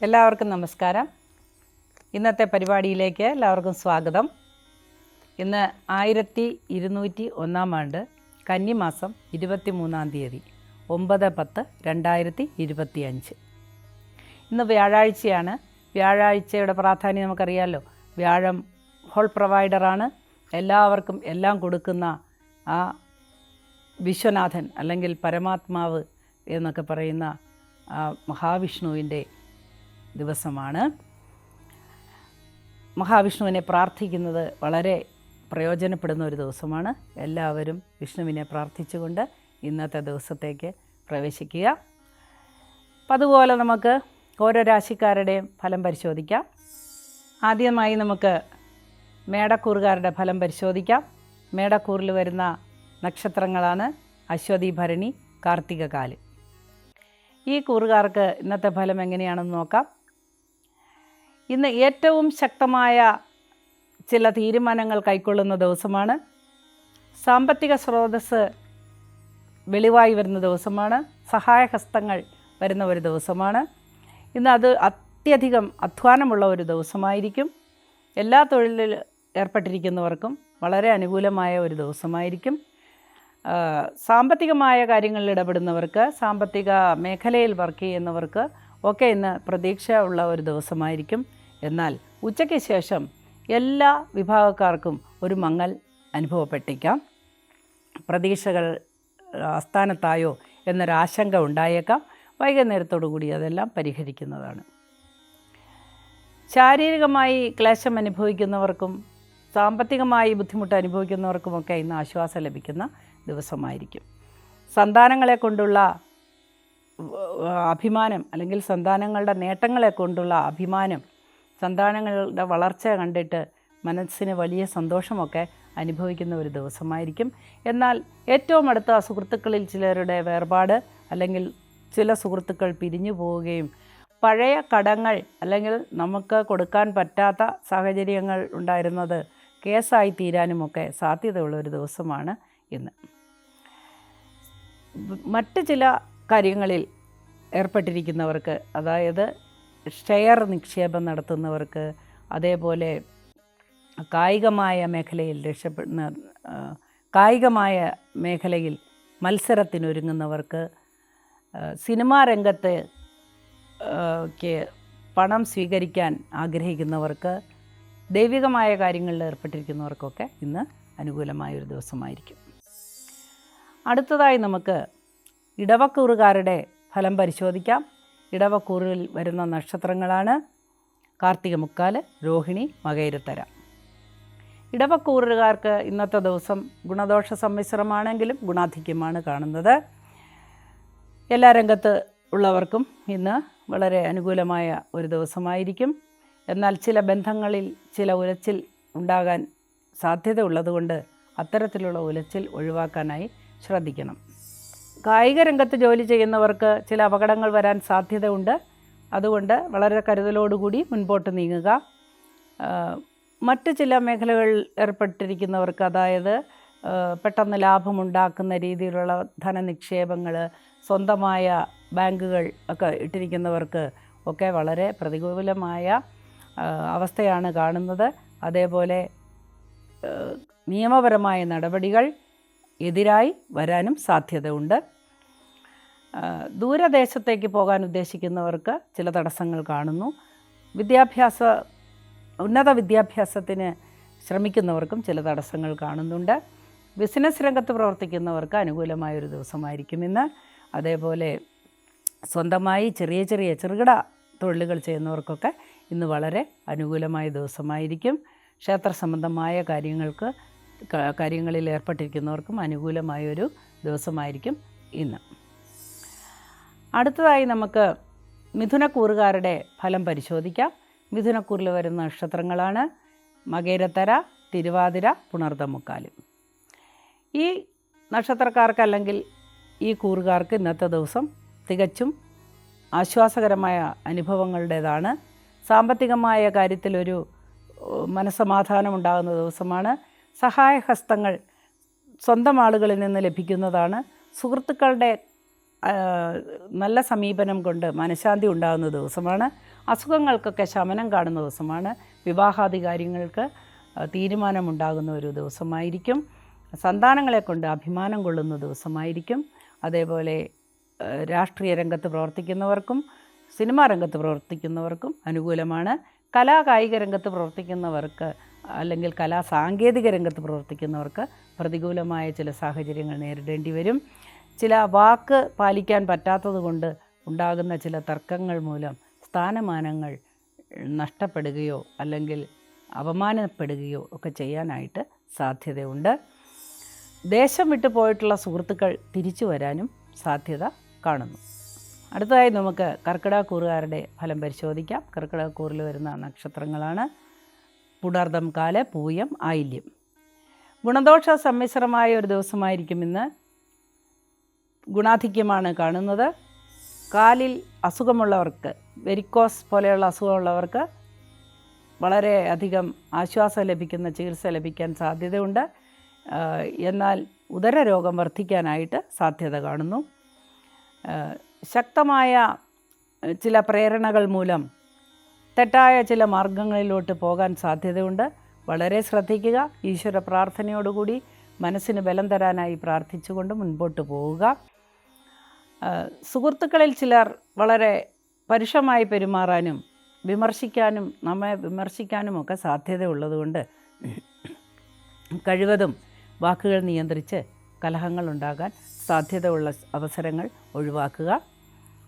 എല്ലാവർക്കും നമസ്കാരം. ഇന്നത്തെ പരിപാടിയിലേക്ക് എല്ലാവർക്കും സ്വാഗതം. ഇന്ന് 1201 ആണ്ട് കന്നിമാസം 23 9/10/2025. ഇന്ന് വ്യാഴാഴ്ചയാണ്. വ്യാഴാഴ്ചയുടെ പ്രാധാന്യം നമുക്കറിയാമല്ലോ. വ്യാഴം ഹോൾ പ്രൊവൈഡറാണ്. എല്ലാവർക്കും എല്ലാം കൊടുക്കുന്ന ആ വിശ്വനാഥൻ അല്ലെങ്കിൽ പരമാത്മാവ് എന്നൊക്കെ പറയുന്ന മഹാവിഷ്ണുവിൻ്റെ ദിവസമാണ്. മഹാവിഷ്ണുവിനെ പ്രാർത്ഥിക്കുന്നത് വളരെ പ്രയോജനപ്പെടുന്ന ഒരു ദിവസമാണ്. എല്ലാവരും വിഷ്ണുവിനെ പ്രാർത്ഥിച്ചുകൊണ്ട് ഇന്നത്തെ ദിവസത്തേക്ക് പ്രവേശിക്കുക. അപ്പം അതുപോലെ നമുക്ക് ഓരോ രാശിക്കാരുടെയും ഫലം പരിശോധിക്കാം. ആദ്യമായി നമുക്ക് മേടക്കൂറുകാരുടെ ഫലം പരിശോധിക്കാം. മേടക്കൂറിൽ വരുന്ന നക്ഷത്രങ്ങളാണ് അശ്വതി, ഭരണി, കാർത്തികകാല്. ഈ കൂറുകാർക്ക് ഇന്നത്തെ ഫലം എങ്ങനെയാണെന്ന് നോക്കാം. ഇന്ന് ഏറ്റവും ശക്തമായ ചില തീരുമാനങ്ങൾ കൈക്കൊള്ളുന്ന ദിവസമാണ്. സാമ്പത്തിക സ്രോതസ്സ് വെളിവായി വരുന്ന ദിവസമാണ്. സഹായഹസ്തങ്ങൾ വരുന്ന ഒരു ദിവസമാണ്. ഇന്ന് അത് അത്യധികം അധ്വാനമുള്ള ഒരു ദിവസമായിരിക്കും. എല്ലാ തൊഴിലിൽ ഏർപ്പെട്ടിരിക്കുന്നവർക്കും വളരെ അനുകൂലമായ ഒരു ദിവസമായിരിക്കും. സാമ്പത്തികമായ കാര്യങ്ങളിൽ ഇടപെടുന്നവർക്ക്, സാമ്പത്തിക മേഖലയിൽ വർക്ക് ചെയ്യുന്നവർക്ക് ഒക്കെ ഇന്ന് പ്രതീക്ഷ ഉള്ള ഒരു ദിവസമായിരിക്കും. എന്നാൽ ഉച്ചയ്ക്ക് ശേഷം എല്ലാ വിഭാഗക്കാർക്കും ഒരു മങ്ങൽ അനുഭവപ്പെട്ടേക്കാം. പ്രതീക്ഷകൾ അസ്ഥാനത്തായോ എന്നൊരാശങ്ക ഉണ്ടായേക്കാം. വൈകുന്നേരത്തോടു കൂടി അതെല്ലാം പരിഹരിക്കുന്നതാണ്. ശാരീരികമായി ക്ലേശം അനുഭവിക്കുന്നവർക്കും സാമ്പത്തികമായി ബുദ്ധിമുട്ട് അനുഭവിക്കുന്നവർക്കുമൊക്കെ ഇന്ന് ആശ്വാസം ലഭിക്കുന്ന ദിവസമായിരിക്കും. സന്താനങ്ങളെ കൊണ്ടുള്ള അഭിമാനം അല്ലെങ്കിൽ സന്താനങ്ങളുടെ നേട്ടങ്ങളെ കൊണ്ടുള്ള അഭിമാനം, സന്താനങ്ങളുടെ വളർച്ച കണ്ടിട്ട് മനസ്സിന് വലിയ സന്തോഷമൊക്കെ അനുഭവിക്കുന്ന ഒരു ദിവസമായിരിക്കും. എന്നാൽ ഏറ്റവും അടുത്ത സുഹൃത്തുക്കളിൽ ചിലരുടെ വേർപാട് അല്ലെങ്കിൽ ചില സുഹൃത്തുക്കൾ പിരിഞ്ഞു പോവുകയും പഴയ കടങ്ങൾ അല്ലെങ്കിൽ നമുക്ക് കൊടുക്കാൻ പറ്റാത്ത സാഹചര്യങ്ങൾ ഉണ്ടായിരുന്നത് കേസായി തീരാനുമൊക്കെ സാധ്യതയുള്ള ഒരു ദിവസമാണ് ഇന്ന്. മറ്റ് ചില കാര്യങ്ങളിൽ ഏർപ്പെട്ടിരിക്കുന്നവർക്ക്, അതായത് ഷെയർ നിക്ഷേപം നടത്തുന്നവർക്ക്, അതേപോലെ കായികമായ മേഖലയിൽ മത്സരത്തിനൊരുങ്ങുന്നവർക്ക്, സിനിമാ രംഗത്ത് പണം സ്വീകരിക്കാൻ ആഗ്രഹിക്കുന്നവർക്ക്, ദൈവികമായ കാര്യങ്ങളിൽ ഏർപ്പെട്ടിരിക്കുന്നവർക്കൊക്കെ ഇന്ന് അനുകൂലമായൊരു ദിവസമായിരിക്കും. അടുത്തതായി നമുക്ക് ഇടവക്കൂറുകാരുടെ ഫലം പരിശോധിക്കാം. ഇടവക്കൂറിൽ വരുന്ന നക്ഷത്രങ്ങളാണ് കാർത്തിക മുക്കാല്, രോഹിണി, മകയിരത്തര. ഇടവക്കൂറുകാർക്ക് ഇന്നത്തെ ദിവസം ഗുണദോഷ സമ്മിശ്രമാണെങ്കിലും ഗുണാധിക്യമാണ് കാണുന്നത്. എല്ലാ രംഗത്ത് ഉള്ളവർക്കും ഇന്ന് വളരെ അനുകൂലമായ ഒരു ദിവസമായിരിക്കും. എന്നാൽ ചില ബന്ധങ്ങളിൽ ചില ഉലച്ചിൽ ഉണ്ടാകാൻ സാധ്യത ഉള്ളതുകൊണ്ട് അത്തരത്തിലുള്ള ഉലച്ചിൽ ഒഴിവാക്കാനായി ശ്രദ്ധിക്കണം. കായിക രംഗത്ത് ജോലി ചെയ്യുന്നവർക്ക് ചില അപകടങ്ങൾ വരാൻ സാധ്യതയുണ്ട്. അതുകൊണ്ട് വളരെ കരുതലോടുകൂടി മുൻപോട്ട് നീങ്ങുക. മറ്റ് ചില മേഖലകളിൽ ഏർപ്പെട്ടിരിക്കുന്നവർക്ക്, അതായത് പെട്ടെന്ന് ലാഭമുണ്ടാക്കുന്ന രീതിയിലുള്ള ധനനിക്ഷേപങ്ങൾ, സ്വന്തമായ ബാങ്കുകൾ ഒക്കെ ഇട്ടിരിക്കുന്നവർക്ക് ഒക്കെ വളരെ പ്രതികൂലമായ അവസ്ഥയാണ് കാണുന്നത്. അതേപോലെ നിയമപരമായ നടപടികൾ എതിരായി വരാനും സാധ്യതയുണ്ട്. ദൂരദേശത്തേക്ക് പോകാൻ ഉദ്ദേശിക്കുന്നവർക്ക് ചില തടസ്സങ്ങൾ കാണുന്നു. ഉന്നത വിദ്യാഭ്യാസത്തിന് ശ്രമിക്കുന്നവർക്കും ചില തടസ്സങ്ങൾ കാണുന്നുണ്ട്. ബിസിനസ് രംഗത്ത് പ്രവർത്തിക്കുന്നവർക്ക് അനുകൂലമായൊരു ദിവസമായിരിക്കും ഇന്ന്. അതേപോലെ സ്വന്തമായി ചെറുകിട തൊഴിലുകൾ ചെയ്യുന്നവർക്കൊക്കെ ഇന്ന് വളരെ അനുകൂലമായ ദിവസമായിരിക്കും. ക്ഷേത്ര സംബന്ധമായ കാര്യങ്ങളിൽ ഏർപ്പെട്ടിരിക്കുന്നവർക്കും അനുകൂലമായൊരു ദിവസമായിരിക്കും ഇന്ന്. അടുത്തതായി നമുക്ക് മിഥുനക്കൂറുകാരുടെ ഫലം പരിശോധിക്കാം. മിഥുനക്കൂറിൽ വരുന്ന നക്ഷത്രങ്ങളാണ് മകയിരത്തര, തിരുവാതിര, പുണർതമുക്കാല്. ഈ നക്ഷത്രക്കാർക്ക് അല്ലെങ്കിൽ ഈ കൂറുകാർക്ക് ഇന്നത്തെ ദിവസം തികച്ചും ആശ്വാസകരമായ അനുഭവങ്ങളുടേതാണ്. സാമ്പത്തികമായ കാര്യത്തിലൊരു മനസ്സമാധാനം ഉണ്ടാകുന്ന ദിവസമാണ്. സഹായഹസ്തങ്ങൾ സ്വന്തം ആളുകളിൽ നിന്ന് ലഭിക്കുന്നതാണ്. സുഹൃത്തുക്കളുടെ നല്ല സമീപനം കൊണ്ട് മനഃശാന്തി ഉണ്ടാകുന്ന ദിവസമാണ്. അസുഖങ്ങൾക്കൊക്കെ ശമനം കാണുന്ന ദിവസമാണ്. വിവാഹാദി കാര്യങ്ങൾക്ക് തീരുമാനമുണ്ടാകുന്ന ഒരു ദിവസമായിരിക്കും. സന്താനങ്ങളെ കൊണ്ട് അഭിമാനം കൊള്ളുന്ന ദിവസമായിരിക്കും. അതേപോലെ രാഷ്ട്രീയ രംഗത്ത് പ്രവർത്തിക്കുന്നവർക്കും സിനിമാ രംഗത്ത് പ്രവർത്തിക്കുന്നവർക്കും അനുകൂലമാണ്. കലാകായിക രംഗത്ത് പ്രവർത്തിക്കുന്നവർക്ക് അല്ലെങ്കിൽ സാങ്കേതിക രംഗത്ത് പ്രവർത്തിക്കുന്നവർക്ക് പ്രതികൂലമായ ചില സാഹചര്യങ്ങൾ നേരിടേണ്ടി വരും. ചില വാക്ക് പാലിക്കാൻ പറ്റാത്തത് കൊണ്ട് ഉണ്ടാകുന്ന ചില തർക്കങ്ങൾ മൂലം സ്ഥാനമാനങ്ങൾ നഷ്ടപ്പെടുകയോ അല്ലെങ്കിൽ അപമാനപ്പെടുകയോ ഒക്കെ ചെയ്യാനായിട്ട് സാധ്യതയുണ്ട്. ദേശം വിട്ടു പോയിട്ടുള്ള സുഹൃത്തുക്കൾ തിരിച്ചു വരാനും സാധ്യത കാണുന്നു. അടുത്തതായി നമുക്ക് കർക്കിടകക്കൂറുകാരുടെ ഫലം പരിശോധിക്കാം. കർക്കിടകക്കൂറിൽ വരുന്ന നക്ഷത്രങ്ങളാണ് പുണർദം, കാല്, പൂയം, ആയില്യം. ഗുണദോഷ സമ്മിശ്രമായ ഒരു ദിവസമായിരിക്കും ഇന്ന്. ഗുണാധിക്യമാണ് കാണുന്നത്. കാലിൽ അസുഖമുള്ളവർക്ക്, വെരിക്കോസ് പോലെയുള്ള അസുഖമുള്ളവർക്ക് വളരെ അധികം ആശ്വാസം ലഭിക്കുന്ന ചികിത്സ ലഭിക്കാൻ സാധ്യതയുണ്ട്. എന്നാൽ ഉദരരോഗം വർദ്ധിക്കാനായിട്ട് സാധ്യത കാണുന്നു. ശക്തമായ ചില പ്രേരണകൾ മൂലം തെറ്റായ ചില മാർഗങ്ങളിലോട്ട് പോകാൻ സാധ്യതയുണ്ട്. വളരെ ശ്രദ്ധിക്കുക. ഈശ്വര പ്രാർത്ഥനയോടുകൂടി മനസ്സിന് ബലം തരാനായി പ്രാർത്ഥിച്ചുകൊണ്ട് മുൻപോട്ട് പോവുക. സുഹൃത്തുക്കളിൽ ചിലർ വളരെ പരുഷമായി പെരുമാറാനും നമ്മെ വിമർശിക്കാനുമൊക്കെ സാധ്യതയുള്ളതുകൊണ്ട് കഴിവതും വാക്കുകൾ നിയന്ത്രിച്ച് കലഹങ്ങൾ ഉണ്ടാകാൻ സാധ്യതയുള്ള അവസരങ്ങൾ ഒഴിവാക്കുക.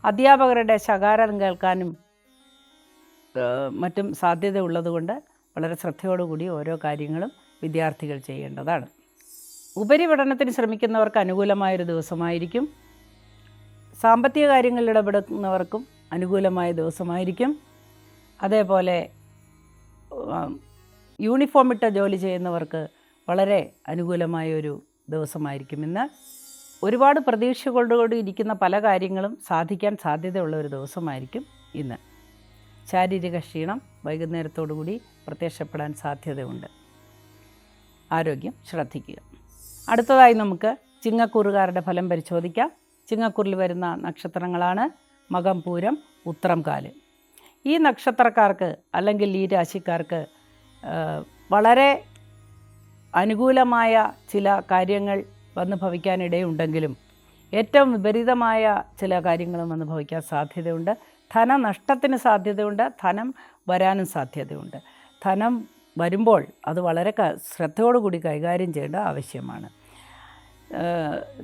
അധ്യാപകരുടെ ശകാരം കേൾക്കാനും മറ്റും സാധ്യത ഉള്ളതുകൊണ്ട് വളരെ ശ്രദ്ധയോടുകൂടി ഓരോ കാര്യങ്ങളും വിദ്യാർത്ഥികൾ ചെയ്യേണ്ടതാണ്. ഉപരിപഠനത്തിന് ശ്രമിക്കുന്നവർക്ക് അനുകൂലമായൊരു ദിവസമായിരിക്കും. സാമ്പത്തിക കാര്യങ്ങളിൽ ഇടപെടുന്നവർക്കും അനുകൂലമായ ദിവസമായിരിക്കും. അതേപോലെ യൂണിഫോം ഇട്ട ജോലി ചെയ്യുന്നവർക്ക് വളരെ അനുകൂലമായൊരു ദിവസമായിരിക്കും ഇന്ന്. ഒരുപാട് പ്രതീക്ഷകളോടുകൂടി ഇരിക്കുന്ന പല കാര്യങ്ങളും സാധിക്കാൻ സാധ്യതയുള്ള ഒരു ദിവസമായിരിക്കും ഇന്ന്. ശാരീരിക ക്ഷീണം വൈകുന്നേരത്തോടുകൂടി പ്രത്യക്ഷപ്പെടാൻ സാധ്യതയുണ്ട്. ആരോഗ്യം ശ്രദ്ധിക്കുക. അടുത്തതായി നമുക്ക് ചിങ്ങക്കൂറുകാരുടെ ഫലം പരിശോധിക്കാം. ചിങ്ങക്കൂറിൽ വരുന്ന നക്ഷത്രങ്ങളാണ് മകം, പൂരം, ഉത്രം, കാല്. ഈ നക്ഷത്രക്കാർക്ക് അല്ലെങ്കിൽ ഈ രാശിക്കാർക്ക് വളരെ അനുകൂലമായ ചില കാര്യങ്ങൾ വന്നു ഭവിക്കാനിടയുണ്ടെങ്കിലും ഏറ്റവും വിപരീതമായ ചില കാര്യങ്ങളും വന്നു ഭവിക്കാൻ സാധ്യതയുണ്ട്. ധനനഷ്ടത്തിന് സാധ്യതയുണ്ട്. ധനം വരാനും സാധ്യതയുണ്ട്. ധനം വരുമ്പോൾ അത് വളരെ ശ്രദ്ധയോടുകൂടി കൈകാര്യം ചെയ്യേണ്ട ആവശ്യമാണ്.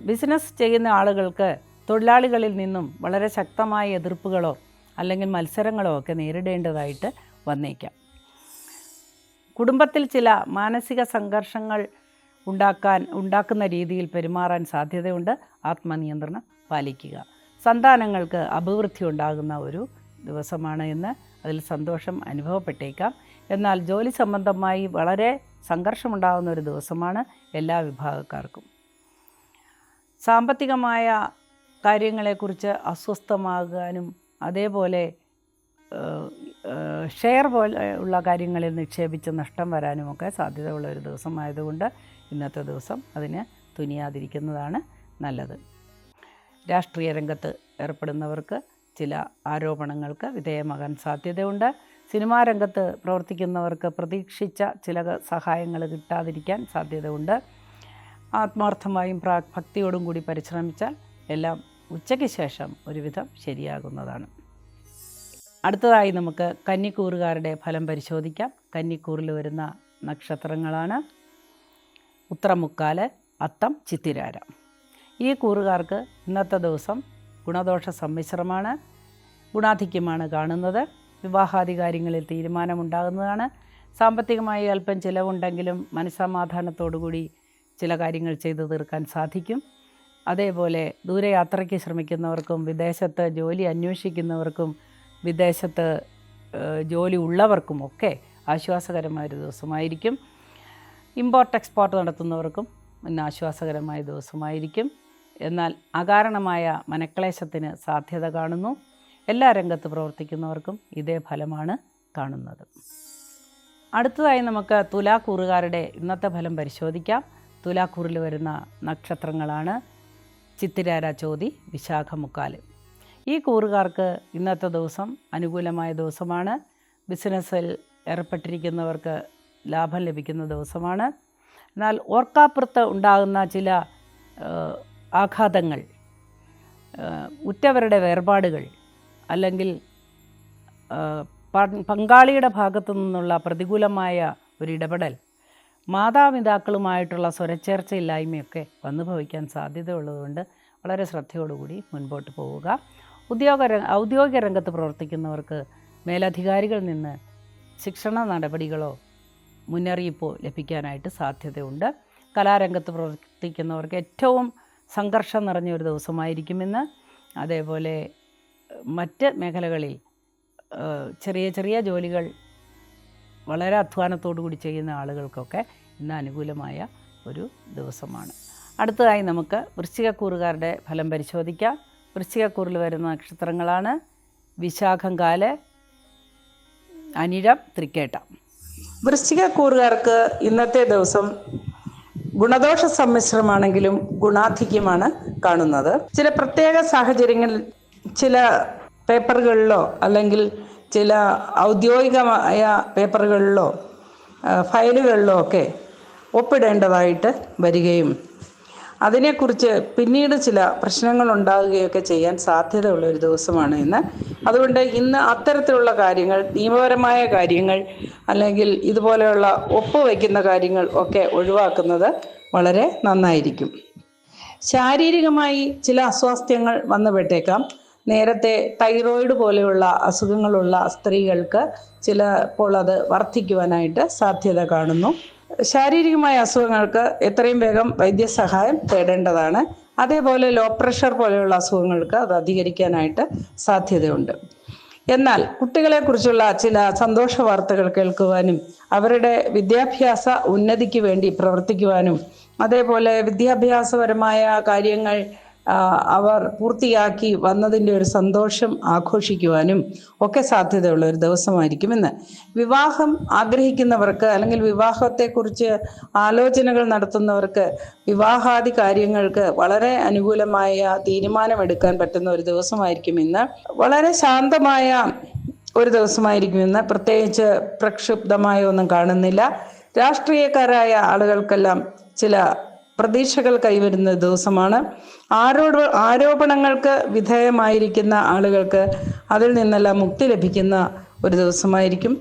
ബിസിനസ് ചെയ്യുന്ന ആളുകൾക്ക് തൊഴിലാളികളിൽ നിന്നും വളരെ ശക്തമായ എതിർപ്പുകളോ അല്ലെങ്കിൽ മത്സരങ്ങളോ ഒക്കെ നേരിടേണ്ടതായിട്ട് വന്നേക്കാം. കുടുംബത്തിൽ ചില മാനസിക സംഘർഷങ്ങൾ ഉണ്ടാക്കുന്ന രീതിയിൽ പെരുമാറാൻ സാധ്യതയുണ്ട്. ആത്മനിയന്ത്രണം പാലിക്കുക. സന്താനങ്ങൾക്ക് അഭിവൃദ്ധി ഉണ്ടാകുന്ന ഒരു ദിവസമാണ് ഇന്ന്. അതിൽ സന്തോഷം അനുഭവപ്പെട്ടേക്കാം. എന്നാൽ ജോലി സംബന്ധമായി വളരെ സംഘർഷമുണ്ടാകുന്ന ഒരു ദിവസമാണ് എല്ലാ വിഭാഗക്കാർക്കും. സാമ്പത്തികമായ കാര്യങ്ങളെക്കുറിച്ച് അസ്വസ്ഥമാകാനും അതേപോലെ ഷെയർ പോലെ ഉള്ള കാര്യങ്ങളിൽ നിക്ഷേപിച്ച് നഷ്ടം വരാനുമൊക്കെ സാധ്യതയുള്ള ഒരു ദിവസമായതുകൊണ്ട് ഇന്നത്തെ ദിവസം അതിന് തുനിയാതിരിക്കുന്നതാണ് നല്ലത്. രാഷ്ട്രീയ രംഗത്ത് ഏർപ്പെടുന്നവർക്ക് ചില ആരോപണങ്ങൾക്ക് വിധേയമാകാൻ സാധ്യതയുണ്ട്. സിനിമാ രംഗത്ത് പ്രവർത്തിക്കുന്നവർക്ക് പ്രതീക്ഷിച്ച ചില സഹായങ്ങൾ കിട്ടാതിരിക്കാൻ സാധ്യതയുണ്ട്. ആത്മാർത്ഥമായും ഭക്തിയോടും കൂടി പരിശ്രമിച്ചാൽ എല്ലാം ഉച്ചയ്ക്ക് ശേഷം ഒരുവിധം ശരിയാകുന്നതാണ്. അടുത്തതായി നമുക്ക് കന്നിക്കൂറുകാരുടെ ഫലം പരിശോധിക്കാം. കന്നിക്കൂറിൽ വരുന്ന നക്ഷത്രങ്ങളാണ് ഉത്രമുക്കാല്, അത്തം, ചിത്തിരാര. ഈ കൂറുകാർക്ക് ഇന്നത്തെ ദിവസം ഗുണദോഷ സമ്മിശ്രമാണ്. ഗുണാധിക്യമാണ് കാണുന്നത്. വിവാഹാദി കാര്യങ്ങളിൽ തീരുമാനമുണ്ടാകുന്നതാണ്. സാമ്പത്തികമായി അല്പം ചിലവുണ്ടെങ്കിലും മനസ്സമാധാനത്തോടുകൂടി ചില കാര്യങ്ങൾ ചെയ്തു തീർക്കാൻ സാധിക്കും. അതേപോലെ ദൂരയാത്രയ്ക്ക് ശ്രമിക്കുന്നവർക്കും വിദേശത്ത് ജോലി അന്വേഷിക്കുന്നവർക്കും വിദേശത്ത് ജോലി ഉള്ളവർക്കുമൊക്കെ ആശ്വാസകരമായൊരു ദിവസമായിരിക്കും. ഇമ്പോർട്ട് എക്സ്പോർട്ട് നടത്തുന്നവർക്കും ഇന്ന് ആശ്വാസകരമായ ദിവസമായിരിക്കും. എന്നാൽ അകാരണമായ മനക്ലേശത്തിന് സാധ്യത കാണുന്നു. എല്ലാ രംഗത്ത് പ്രവർത്തിക്കുന്നവർക്കും ഇതേ ഫലമാണ് കാണുന്നത്. അടുത്തതായി നമുക്ക് തുലാക്കൂറുകാരുടെ ഇന്നത്തെ ഫലം പരിശോധിക്കാം. തുലാക്കൂറിൽ വരുന്ന നക്ഷത്രങ്ങളാണ് ചിത്തിരാര ചോതി, വിശാഖമുക്കാല്. ഈ കൂറുകാർക്ക് ഇന്നത്തെ ദിവസം അനുകൂലമായ ദിവസമാണ്. ബിസിനസ്സിൽ ഏർപ്പെട്ടിരിക്കുന്നവർക്ക് ലാഭം ലഭിക്കുന്ന ദിവസമാണ്. എന്നാൽ ഓർക്കാപ്പുറത്ത് ഉണ്ടാകുന്ന ചില ആഘാതങ്ങൾ, ഉറ്റവരുടെ വേർപാടുകൾ, അല്ലെങ്കിൽ പങ്കാളിയുടെ ഭാഗത്തു നിന്നുള്ള പ്രതികൂലമായ ഒരിടപെടൽ, മാതാപിതാക്കളുമായിട്ടുള്ള സ്വരച്ചേർച്ചയില്ലായ്മയൊക്കെ വന്നു ഭവിക്കാൻ സാധ്യതയുള്ളതുകൊണ്ട് വളരെ ശ്രദ്ധയോടുകൂടി മുൻപോട്ട് പോവുക. ഔദ്യോഗിക രംഗത്ത് പ്രവർത്തിക്കുന്നവർക്ക് മേലധികാരികളിൽ നിന്ന് ശിക്ഷണ നടപടികളോ മുന്നറിയിപ്പോ ലഭിക്കാനായിട്ട് സാധ്യതയുണ്ട്. കലാരംഗത്ത് പ്രവർത്തിക്കുന്നവർക്ക് ഏറ്റവും സംഘർഷം നിറഞ്ഞ ഒരു ദിവസമായിരിക്കുമെന്ന്. അതേപോലെ മറ്റ് മേഖലകളിൽ ചെറിയ ചെറിയ ജോലികൾ വളരെ അധ്വാനത്തോടു കൂടി ചെയ്യുന്ന ആളുകൾക്കൊക്കെ ഇന്ന് അനുകൂലമായ ഒരു ദിവസമാണ്. അടുത്തതായി നമുക്ക് വൃശ്ചികക്കൂറുകാരുടെ ഫലം പരിശോധിക്കാം. വൃശ്ചികക്കൂറിൽ വരുന്ന നക്ഷത്രങ്ങളാണ് വിശാഖം, കാല്, അനിഴം, തൃക്കേട്ട. വൃശ്ചികക്കൂറുകാർക്ക് ഇന്നത്തെ ദിവസം ഗുണദോഷ സമ്മിശ്രമാണെങ്കിലും ഗുണാധിക്യമാണ് കാണുന്നത്. ചില പ്രത്യേക സാഹചര്യങ്ങളിൽ ചില പേപ്പറുകളിലോ അല്ലെങ്കിൽ ചില ഔദ്യോഗികമായ പേപ്പറുകളിലോ ഫയലുകളിലോ ഒക്കെ ഒപ്പിടേണ്ടതായിട്ട് വരികയും അതിനെക്കുറിച്ച് പിന്നീട് ചില പ്രശ്നങ്ങൾ ഉണ്ടാകുകയൊക്കെ ചെയ്യാൻ സാധ്യതയുള്ള ഒരു ദിവസമാണ് ഇന്ന്. അതുകൊണ്ട് ഇന്ന് അത്തരത്തിലുള്ള കാര്യങ്ങൾ, നിയമപരമായ കാര്യങ്ങൾ അല്ലെങ്കിൽ ഇതുപോലെയുള്ള ഒപ്പ് വയ്ക്കുന്ന കാര്യങ്ങൾ ഒക്കെ ഒഴിവാക്കുന്നത് വളരെ നന്നായിരിക്കും. ശാരീരികമായി ചില അസ്വാസ്ഥ്യങ്ങൾ വന്നുപെട്ടേക്കാം. നേരത്തെ തൈറോയിഡ് പോലെയുള്ള അസുഖങ്ങളുള്ള സ്ത്രീകൾക്ക് ചിലപ്പോൾ അത് വർദ്ധിക്കുവാനായിട്ട് സാധ്യത കാണുന്നു. ശാരീരികമായ അസുഖങ്ങൾക്ക് എത്രയും വേഗം വൈദ്യസഹായം തേടേണ്ടതാണ്. അതേപോലെ ലോ പ്രഷർ പോലെയുള്ള അസുഖങ്ങൾക്ക് അത് അധികരിക്കാനായിട്ട് സാധ്യതയുണ്ട്. എന്നാൽ കുട്ടികളെക്കുറിച്ചുള്ള ചില സന്തോഷ വാർത്തകൾ കേൾക്കുവാനും അവരുടെ വിദ്യാഭ്യാസ ഉന്നതിക്ക് വേണ്ടി പ്രവർത്തിക്കുവാനും അതേപോലെ വിദ്യാഭ്യാസപരമായ കാര്യങ്ങൾ അവർ പൂർത്തിയാക്കി വന്നതിൻ്റെ ഒരു സന്തോഷം ആഘോഷിക്കുവാനും ഒക്കെ സാധ്യതയുള്ള ഒരു ദിവസമായിരിക്കും ഇന്ന്. വിവാഹം ആഗ്രഹിക്കുന്നവർക്ക് അല്ലെങ്കിൽ വിവാഹത്തെക്കുറിച്ച് ആലോചനകൾ നടത്തുന്നവർക്ക് വിവാഹാദി കാര്യങ്ങൾക്ക് വളരെ അനുകൂലമായ തീരുമാനമെടുക്കാൻ പറ്റുന്ന ഒരു ദിവസമായിരിക്കും ഇന്ന്. വളരെ ശാന്തമായ ഒരു ദിവസമായിരിക്കും ഇന്ന്. പ്രത്യേകിച്ച് പ്രക്ഷുബ്ധമായ ഒന്നും കാണുന്നില്ല. രാഷ്ട്രീയക്കാരായ ആളുകൾക്കെല്ലാം ചില പ്രതീക്ഷകൾ കൈവരുന്ന ദിവസമാണ്. ആരോപണങ്ങൾക്ക് വിധേയമായിരിക്കുന്ന ആളുകൾക്ക് അതിൽ നിന്നെല്ലാം മുക്തി ലഭിക്കുന്ന ഒരു ദിവസമായിരിക്കും.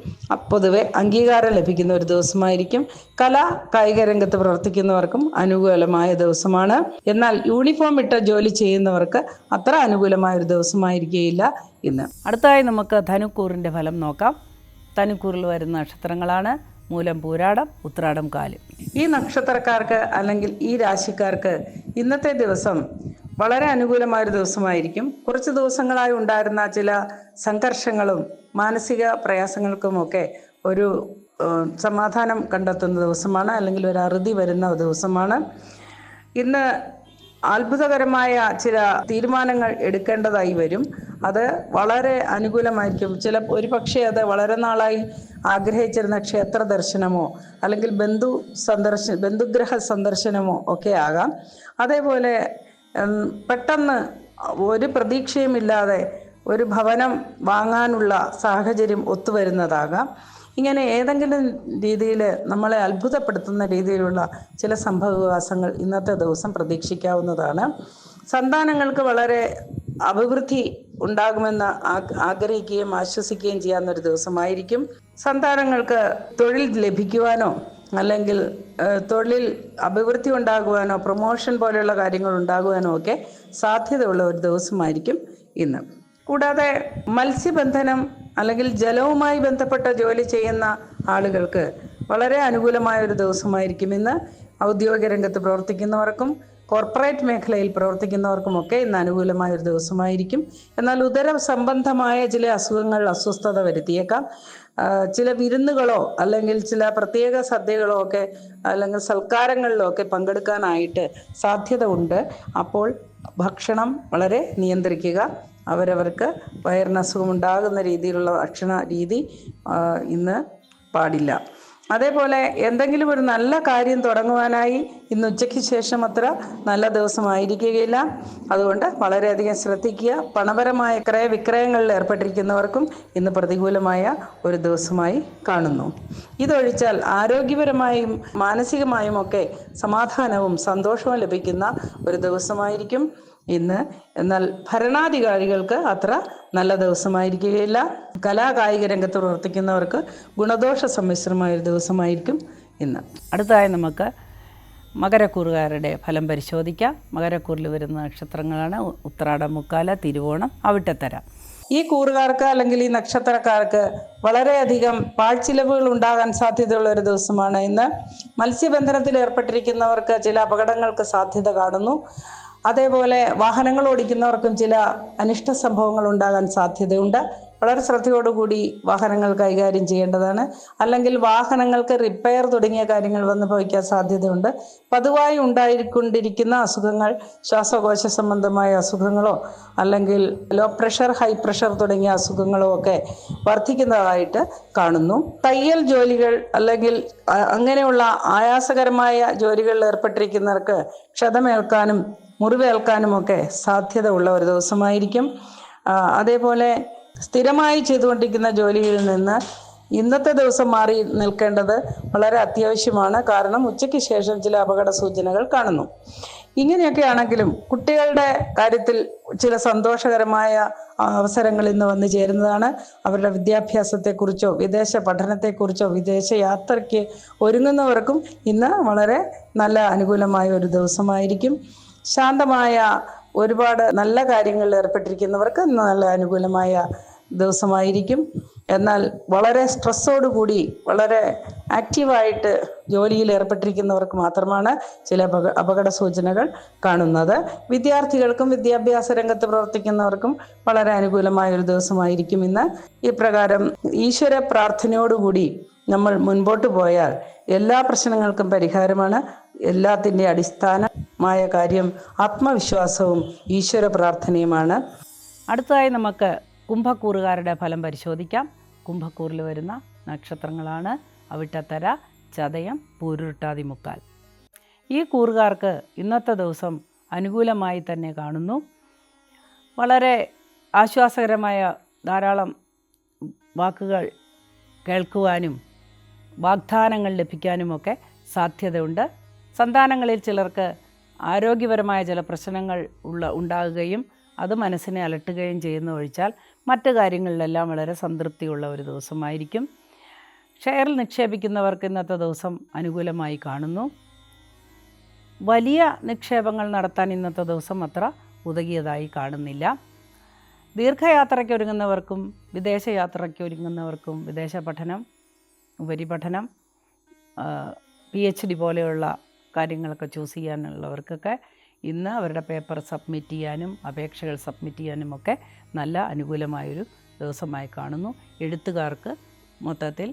പൊതുവെ അംഗീകാരം ലഭിക്കുന്ന ഒരു ദിവസമായിരിക്കും. കായിക രംഗത്ത് പ്രവർത്തിക്കുന്നവർക്കും അനുകൂലമായ ദിവസമാണ്. എന്നാൽ യൂണിഫോം ഇട്ട ജോലി ചെയ്യുന്നവർക്ക് അത്ര അനുകൂലമായ ഒരു ദിവസമായിരിക്കുകയില്ല ഇന്ന്. അടുത്തതായി നമുക്ക് ധനുക്കൂറിൻ്റെ ഫലം നോക്കാം. ധനുക്കൂറിൽ വരുന്ന നക്ഷത്രങ്ങളാണ് മൂലം, പൂരാടം, ഉത്രാടം, കാല്. ഈ നക്ഷത്രക്കാർക്ക് അല്ലെങ്കിൽ ഈ രാശിക്കാർക്ക് ഇന്നത്തെ ദിവസം വളരെ അനുകൂലമായൊരു ദിവസമായിരിക്കും. കുറച്ച് ദിവസങ്ങളായി ഉണ്ടായിരുന്ന ചില സംഘർഷങ്ങളും മാനസിക പ്രയാസങ്ങൾക്കുമൊക്കെ ഒരു സമാധാനം കണ്ടെത്തുന്ന ദിവസമാണ്, അല്ലെങ്കിൽ ഒരു അറുതി വരുന്ന ദിവസമാണ്. ഇന്ന് അത്ഭുതകരമായ ചില തീരുമാനങ്ങൾ എടുക്കേണ്ടതായി വരും. അത് വളരെ അനുകൂലമായിരിക്കും. ഒരു പക്ഷേ അത് വളരെ നാളായി ആഗ്രഹിച്ചിരുന്ന ക്ഷേത്ര ദർശനമോ അല്ലെങ്കിൽ ബന്ധുഗ്രഹ സന്ദർശനമോ ഒക്കെ ആകാം. അതേപോലെ പെട്ടെന്ന് ഒരു പ്രതീക്ഷയുമില്ലാതെ ഒരു ഭവനം വാങ്ങാനുള്ള സാഹചര്യം ഒത്തുവരുന്നതാകാം. ഇങ്ങനെ ഏതെങ്കിലും രീതിയിൽ നമ്മളെ അത്ഭുതപ്പെടുത്തുന്ന രീതിയിലുള്ള ചില സംഭവവികാസങ്ങൾ ഇന്നത്തെ ദിവസം പ്രതീക്ഷിക്കാവുന്നതാണ്. സന്താനങ്ങൾക്ക് വളരെ അഭിവൃദ്ധി ഉണ്ടാകുമെന്ന് ആഗ്രഹിക്കുകയും ആശ്വസിക്കുകയും ചെയ്യാവുന്നൊരു ദിവസമായിരിക്കും. സന്താനങ്ങൾക്ക് തൊഴിൽ ലഭിക്കുവാനോ അല്ലെങ്കിൽ തൊഴിൽ അഭിവൃദ്ധി ഉണ്ടാകുവാനോ പ്രൊമോഷൻ പോലെയുള്ള കാര്യങ്ങൾ ഉണ്ടാകുവാനോ ഒക്കെ സാധ്യതയുള്ള ഒരു ദിവസമായിരിക്കും ഇന്ന്. കൂടാതെ മത്സ്യബന്ധനം അല്ലെങ്കിൽ ജലവുമായി ബന്ധപ്പെട്ട ജോലി ചെയ്യുന്ന ആളുകൾക്ക് വളരെ അനുകൂലമായ ഒരു ദിവസമായിരിക്കും ഇന്ന്. ഔദ്യോഗിക രംഗത്ത് പ്രവർത്തിക്കുന്നവർക്കും കോർപ്പറേറ്റ് മേഖലയിൽ പ്രവർത്തിക്കുന്നവർക്കുമൊക്കെ ഇന്ന് അനുകൂലമായ ഒരു ദിവസമായിരിക്കും. എന്നാൽ ഉദര സംബന്ധമായ ചില അസുഖങ്ങൾ അസ്വസ്ഥത വരുത്തിയേക്കാം. ചില വിരുന്നുകളോ അല്ലെങ്കിൽ ചില പ്രത്യേക സദ്യകളോ ഒക്കെ അല്ലെങ്കിൽ സൽക്കാരങ്ങളിലോ ഒക്കെ പങ്കെടുക്കാനായിട്ട് സാധ്യത ഉണ്ട്. അപ്പോൾ ഭക്ഷണം വളരെ നിയന്ത്രിക്കുക. അവരവർക്ക് വയറിന് അസുഖമുണ്ടാകുന്ന രീതിയിലുള്ള ഭക്ഷണ രീതി ഇന്ന് പാടില്ല. അതേപോലെ എന്തെങ്കിലും ഒരു നല്ല കാര്യം തുടങ്ങുവാനായി ഇന്ന് ഉച്ചയ്ക്ക് ശേഷം അത്ര നല്ല ദിവസമായിരിക്കുകയില്ല. അതുകൊണ്ട് വളരെയധികം ശ്രദ്ധിക്കുക. പണപരമായ ക്രയവിക്രയങ്ങളിൽ ഏർപ്പെട്ടിരിക്കുന്നവർക്കും ഇന്ന് പ്രതികൂലമായ ഒരു ദിവസമായി കാണുന്നു. ഇതൊഴിച്ചാൽ ആരോഗ്യപരമായും മാനസികമായും ഒക്കെ സമാധാനവും സന്തോഷവും ലഭിക്കുന്ന ഒരു ദിവസമായിരിക്കും ഇന്ന്. എന്നാൽ ഭരണാധികാരികൾക്ക് അത്ര നല്ല ദിവസമായിരിക്കുകയില്ല. കലാകായിക രംഗത്ത് പ്രവർത്തിക്കുന്നവർക്ക് ഗുണദോഷ സമ്മിശ്രമായ ഒരു ദിവസമായിരിക്കും ഇന്ന്. അടുത്തതായി നമുക്ക് മകരക്കൂറുകാരുടെ ഫലം പരിശോധിക്കാം. മകരക്കൂറിൽ വരുന്ന നക്ഷത്രങ്ങളാണ് ഉത്രാടം, മുക്കാല, തിരുവോണം, അവിട്ടത്തര. ഈ കൂറുകാർക്ക് അല്ലെങ്കിൽ ഈ നക്ഷത്രക്കാർക്ക് വളരെയധികം പാഴ്ചിലവുകൾ ഉണ്ടാകാൻ സാധ്യതയുള്ള ഒരു ദിവസമാണ് ഇന്ന്. മത്സ്യബന്ധനത്തിൽ ഏർപ്പെട്ടിരിക്കുന്നവർക്ക് ചില അപകടങ്ങൾക്ക് സാധ്യത കാണുന്നു. അതേപോലെ വാഹനങ്ങൾ ഓടിക്കുന്നവർക്കും ചില അനിഷ്ട സംഭവങ്ങൾ ഉണ്ടാകാൻ സാധ്യതയുണ്ട്. വളരെ ശ്രദ്ധയോടുകൂടി വാഹനങ്ങൾ കൈകാര്യം ചെയ്യേണ്ടതാണ്. അല്ലെങ്കിൽ വാഹനങ്ങൾക്ക് റിപ്പയർ തുടങ്ങിയ കാര്യങ്ങൾ വന്ന് ഭവിക്കാൻ സാധ്യതയുണ്ട്. പതിവായി ഉണ്ടായിക്കൊണ്ടിരിക്കുന്ന അസുഖങ്ങൾ, ശ്വാസകോശ സംബന്ധമായ അസുഖങ്ങളോ അല്ലെങ്കിൽ ലോ പ്രഷർ, ഹൈ പ്രഷർ തുടങ്ങിയ അസുഖങ്ങളോ ഒക്കെ വർദ്ധിക്കുന്നതായിട്ട് കാണുന്നു. തയ്യൽ ജോലികൾ അല്ലെങ്കിൽ അങ്ങനെയുള്ള ആയാസകരമായ ജോലികളിൽ ഏർപ്പെട്ടിരിക്കുന്നവർക്ക് ക്ഷതമേൽക്കാനും മുറിവേൽക്കാനുമൊക്കെ സാധ്യത ഉള്ള ഒരു ദിവസമായിരിക്കും. അതേപോലെ സ്ഥിരമായി ചെയ്തുകൊണ്ടിരിക്കുന്ന ജോലിയിൽ നിന്ന് ഇന്നത്തെ ദിവസം മാറി നിൽക്കേണ്ടത് വളരെ അത്യാവശ്യമാണ്. കാരണം ഉച്ചയ്ക്ക് ശേഷം ചില അപകട സൂചനകൾ കാണുന്നു. ഇങ്ങനെയൊക്കെ ആണെങ്കിലും കുട്ടികളുടെ കാര്യത്തിൽ ചില സന്തോഷകരമായ അവസരങ്ങൾ ഇന്ന് വന്നു ചേരുന്നതാണ്. അവരുടെ വിദ്യാഭ്യാസത്തെക്കുറിച്ചോ വിദേശ പഠനത്തെക്കുറിച്ചോ വിദേശ യാത്രയ്ക്ക് ഒരുങ്ങുന്നവർക്കും ഇന്ന് വളരെ നല്ല അനുകൂലമായ ഒരു ദിവസമായിരിക്കും. ശാന്തമായ ഒരുപാട് നല്ല കാര്യങ്ങളിൽ ഏർപ്പെട്ടിരിക്കുന്നവർക്ക് ഇന്ന് നല്ല അനുകൂലമായ ദിവസമായിരിക്കും. എന്നാൽ വളരെ സ്ട്രെസ്സോടുകൂടി വളരെ ആക്റ്റീവായിട്ട് ജോലിയിൽ ഏർപ്പെട്ടിരിക്കുന്നവർക്ക് മാത്രമാണ് ചില അപകട സൂചനകൾ കാണുന്നത്. വിദ്യാർത്ഥികൾക്കും വിദ്യാഭ്യാസ രംഗത്ത് പ്രവർത്തിക്കുന്നവർക്കും വളരെ അനുകൂലമായ ഒരു ദിവസമായിരിക്കും ഇന്ന്. ഇപ്രകാരം ഈശ്വര പ്രാർത്ഥനയോടുകൂടി നമ്മൾ മുൻപോട്ട് പോയാൽ എല്ലാ പ്രശ്നങ്ങൾക്കും പരിഹാരമാണ്. എല്ലാത്തിൻ്റെ അടിസ്ഥാനമായ കാര്യം ആത്മവിശ്വാസവും ഈശ്വര പ്രാർത്ഥനയുമാണ്. അടുത്തതായി നമുക്ക് കുംഭക്കൂറുകാരുടെ ഫലം പരിശോധിക്കാം. കുംഭക്കൂറിൽ വരുന്ന നക്ഷത്രങ്ങളാണ് അവിട്ടത്തര, ചതയം, പൂരുരുട്ടാതി, മുക്കാൽ. ഈ കൂറുകാർക്ക് ഇന്നത്തെ ദിവസം അനുകൂലമായി തന്നെ കാണുന്നു. വളരെ ആശ്വാസകരമായ ധാരാളം വാക്കുകൾ കേൾക്കുവാനും വാഗ്ദാനങ്ങൾ ലഭിക്കാനുമൊക്കെ സാധ്യതയുണ്ട്. സന്താനങ്ങളിൽ ചിലർക്ക് ആരോഗ്യപരമായ ചില പ്രശ്നങ്ങൾ ഉണ്ടാകുകയും അത് മനസ്സിനെ അലട്ടുകയും ചെയ്യുന്ന ഒഴിച്ചാൽ മറ്റു കാര്യങ്ങളിലെല്ലാം വളരെ സംതൃപ്തിയുള്ള ഒരു ദിവസമായിരിക്കും. ഷെയറിൽ നിക്ഷേപിക്കുന്നവർക്ക് ഇന്നത്തെ ദിവസം അനുകൂലമായി കാണുന്നു. വലിയ നിക്ഷേപങ്ങൾ നടത്താൻ ഇന്നത്തെ ദിവസം അത്ര ഉതകിയതായി കാണുന്നില്ല. ദീർഘയാത്രയ്ക്ക് ഒരുങ്ങുന്നവർക്കും വിദേശ യാത്രയ്ക്ക് ഒരുങ്ങുന്നവർക്കും വിദേശ പഠനം, ഉപരിപഠനം, PhD പോലെയുള്ള കാര്യങ്ങളൊക്കെ ചൂസ് ചെയ്യാനുള്ളവർക്കൊക്കെ ഇന്ന് അവരുടെ പേപ്പർ സബ്മിറ്റ് ചെയ്യാനും അപേക്ഷകൾ സബ്മിറ്റ് ചെയ്യാനും ഒക്കെ നല്ല അനുകൂലമായൊരു ദിവസമായി കാണുന്നു. എഴുത്തുകാർക്ക് മൊത്തത്തിൽ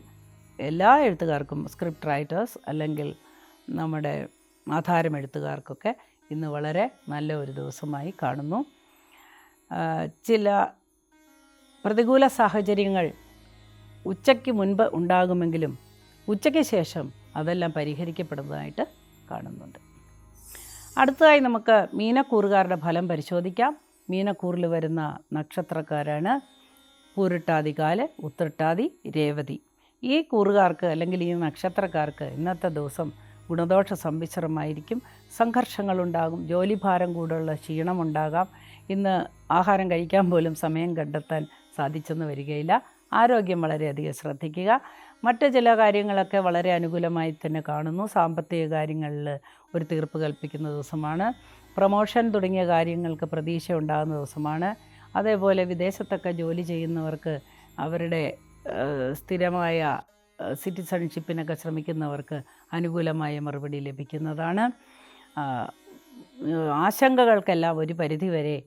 എല്ലാ എഴുത്തുകാർക്കും, സ്ക്രിപ്റ്റ് റൈറ്റേഴ്സ് അല്ലെങ്കിൽ നമ്മുടെ ആധാരം എഴുത്തുകാർക്കൊക്കെ ഇന്ന് വളരെ നല്ല ഒരു ദിവസമായി കാണുന്നു. ചില പ്രതികൂല സാഹചര്യങ്ങൾ ഉച്ചയ്ക്ക് മുൻപ് ഉണ്ടാകുമെങ്കിലും ഉച്ചയ്ക്ക് ശേഷം അതെല്ലാം പരിഹരിക്കപ്പെടുന്നതായിട്ട് കാണുന്നുണ്ട്. അടുത്തതായി നമുക്ക് മീനക്കൂറുകാരുടെ ഫലം പരിശോധിക്കാം. മീനക്കൂറിൽ വരുന്ന നക്ഷത്രക്കാരാണ് പൂരുട്ടാതി, കാല്, ഉത്രട്ടാതി, രേവതി. ഈ കൂറുകാർക്ക് അല്ലെങ്കിൽ ഈ നക്ഷത്രക്കാർക്ക് ഇന്നത്തെ ദിവസം ഗുണദോഷ സമ്മിശ്രമായിരിക്കും. സംഘർഷങ്ങളുണ്ടാകും, ജോലിഭാരം കൂടുള്ള ക്ഷീണമുണ്ടാകാം. ഇന്ന് ആഹാരം കഴിക്കാൻ പോലും സമയം കണ്ടെത്താൻ സാധിച്ചെന്ന് വരികയില്ല. ആരോഗ്യം വളരെയധികം ശ്രദ്ധിക്കുക. മറ്റ് ചില കാര്യങ്ങളൊക്കെ വളരെ അനുകൂലമായി തന്നെ കാണുന്നു. സാമ്പത്തിക കാര്യങ്ങളിൽ ഒരു തീർപ്പ് കൽപ്പിക്കുന്ന ദിവസമാണ്. പ്രമോഷൻ തുടങ്ങിയ കാര്യങ്ങൾക്ക് പ്രതീക്ഷ ഉണ്ടാകുന്ന ദിവസമാണ്. അതേപോലെ വിദേശത്തൊക്കെ ജോലി ചെയ്യുന്നവർക്ക് അവരുടെ സ്ഥിരമായ സിറ്റിസൺഷിപ്പിനൊക്കെ ശ്രമിക്കുന്നവർക്ക് അനുകൂലമായ മറുപടി ലഭിക്കുന്നതാണ്. ആശങ്കകൾക്കെല്ലാം ഒരു പരിധിവരെ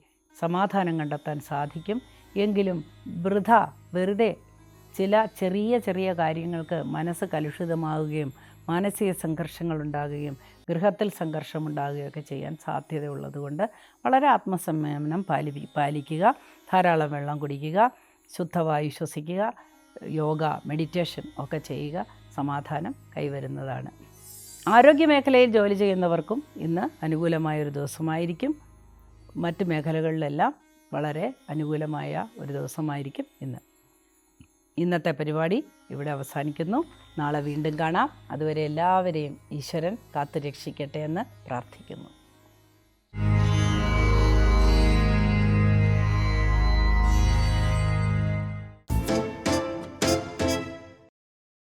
സമാധാനം കണ്ടെത്താൻ സാധിക്കും. എങ്കിലും വെറുതെ ചില ചെറിയ കാര്യങ്ങൾക്ക് മനസ്സ് കലുഷിതമാവുകയും മാനസിക സംഘർഷങ്ങളുണ്ടാകുകയും ഗൃഹത്തിൽ സംഘർഷമുണ്ടാകുകയൊക്കെ ചെയ്യാൻ സാധ്യതയുള്ളതുകൊണ്ട് വളരെ ആത്മസംയമനം പാലിക്കുക. ധാരാളം വെള്ളം കുടിക്കുക, ശുദ്ധവായു ശ്വസിക്കുക, യോഗ, മെഡിറ്റേഷൻ ഒക്കെ ചെയ്യുക. സമാധാനം കൈവരുന്നതാണ്. ആരോഗ്യമേഖലയിൽ ജോലി ചെയ്യുന്നവർക്കും ഇന്ന് അനുകൂലമായൊരു ദിവസമായിരിക്കും. മറ്റ് മേഖലകളിലെല്ലാം വളരെ അനുകൂലമായ ഒരു ദിവസമായിരിക്കും ഇന്ന്. ഇന്നത്തെ പരിപാടി ഇവിടെ അവസാനിക്കുന്നു. നാളെ വീണ്ടും കാണാം. അതുവരെ എല്ലാവരെയും ഈശ്വരൻ കാത്തു രക്ഷിക്കട്ടെ എന്ന് പ്രാർത്ഥിക്കുന്നു.